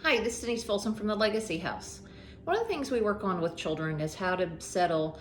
Hi, this is Denise Folsom from the Legacy House. One of the things we work on with children is how to settle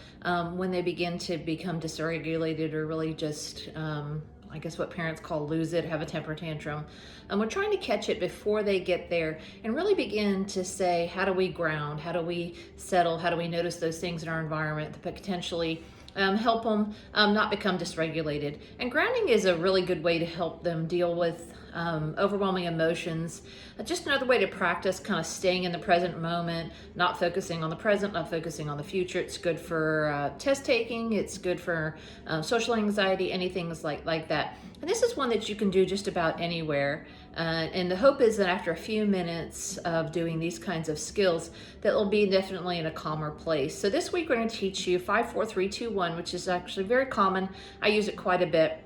when they begin to become dysregulated or really just, I guess what parents call lose it, have a temper tantrum. We're trying to catch it before they get there and really begin to say, how do we ground? How do we settle? How do we notice those things in our environment that potentially help them not become dysregulated? And grounding is a really good way to help them deal with overwhelming emotions. Just another way to practice kind of staying in the present moment, not focusing on the present, not focusing on the future. It's good for test taking. It's good for social anxiety, anything like that. And this is one that you can do just about anywhere. And the hope is that after a few minutes of doing these kinds of skills, that will be definitely in a calmer place. So this week we're going to teach you 5, 4, 3, 2, 1, which is actually very common. I use it quite a bit.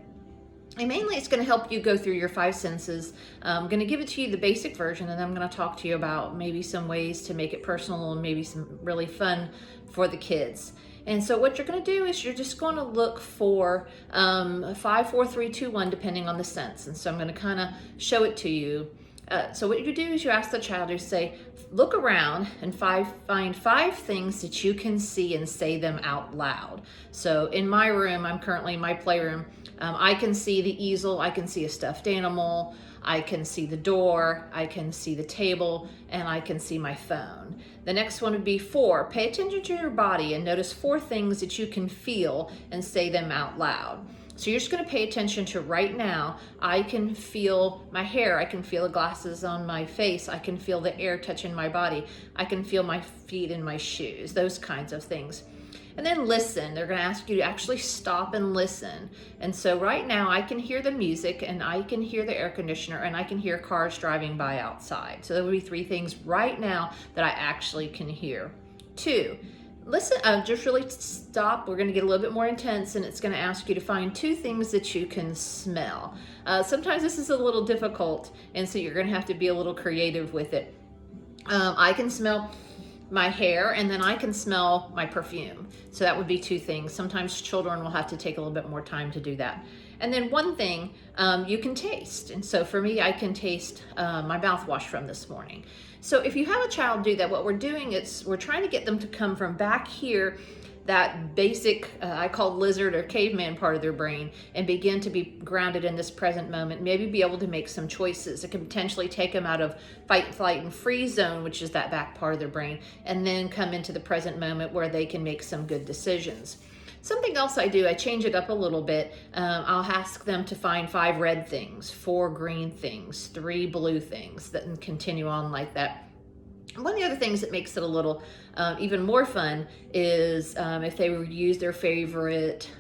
And mainly it's going to help you go through your 5 senses. I'm going to give it to you the basic version, and then I'm going to talk to you about maybe some ways to make it personal and maybe some really fun for the kids. And so what you're going to do is you're just going to look for 5, 4, 3, 2, 1, depending on the sense. And so I'm going to kind of show it to you. So what you do is you ask the child to say, look around and find 5 things that you can see and say them out loud. So in my room, I'm currently in my playroom. I can see the easel, I can see a stuffed animal, I can see the door, I can see the table, and I can see my phone. The next one would be 4. Pay attention to your body and notice 4 things that you can feel and say them out loud. So you're just going to pay attention to right now. I can feel my hair. I can feel the glasses on my face. I can feel the air touching my body. I can feel my feet in my shoes, those kinds of things. And then listen. They're going to ask you to actually stop and listen. And so right now I can hear the music and I can hear the air conditioner and I can hear cars driving by outside. So there would be 3 things right now that I actually can hear. 2. Listen, just really stop. We're going to get a little bit more intense, and it's going to ask you to find 2 things that you can smell. Sometimes this is a little difficult, and so you're going to have to be a little creative with it. I can smell my hair, and then I can smell my perfume. So that would be 2 things. Sometimes children will have to take a little bit more time to do that. And then 1 thing you can taste. And so for me, I can taste my mouthwash from this morning. So if you have a child do that, what we're doing is we're trying to get them to come from back here, that basic, I call lizard or caveman part of their brain, and begin to be grounded in this present moment, maybe be able to make some choices. It can potentially take them out of fight, flight, and freeze zone, which is that back part of their brain, and then come into the present moment where they can make some good decisions. Something else I do, I change it up a little bit. I'll ask them to find 5 red things, 4 green things, 3 blue things, that and continue on like that. One of the other things that makes it a little even more fun is if they would use their favorite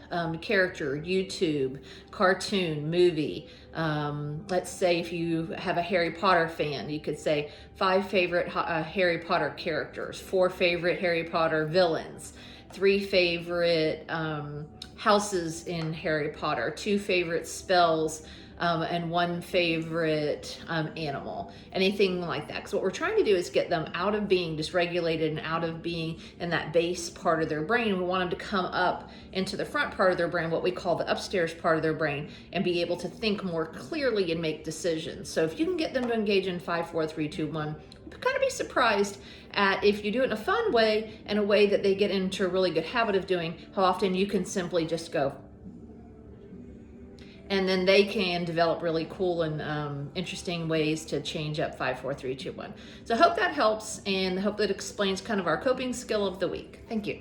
character, YouTube, cartoon, movie. Let's say if you have a Harry Potter fan, you could say 5 favorite Harry Potter characters, 4 favorite Harry Potter villains, 3 favorite houses in Harry Potter, 2 favorite spells, and 1 favorite animal, anything like that. Because what we're trying to do is get them out of being dysregulated and out of being in that base part of their brain. We want them to come up into the front part of their brain, what we call the upstairs part of their brain, and be able to think more clearly and make decisions. So if you can get them to engage in 5, 4, 3, 2, 1, kind of be surprised at, if you do it in a fun way and a way that they get into a really good habit of doing, how often you can simply just go, and then they can develop really cool and interesting ways to change up 5, 4, 3, 2, 1. So I hope that helps, and I hope that explains kind of our coping skill of the week. Thank you.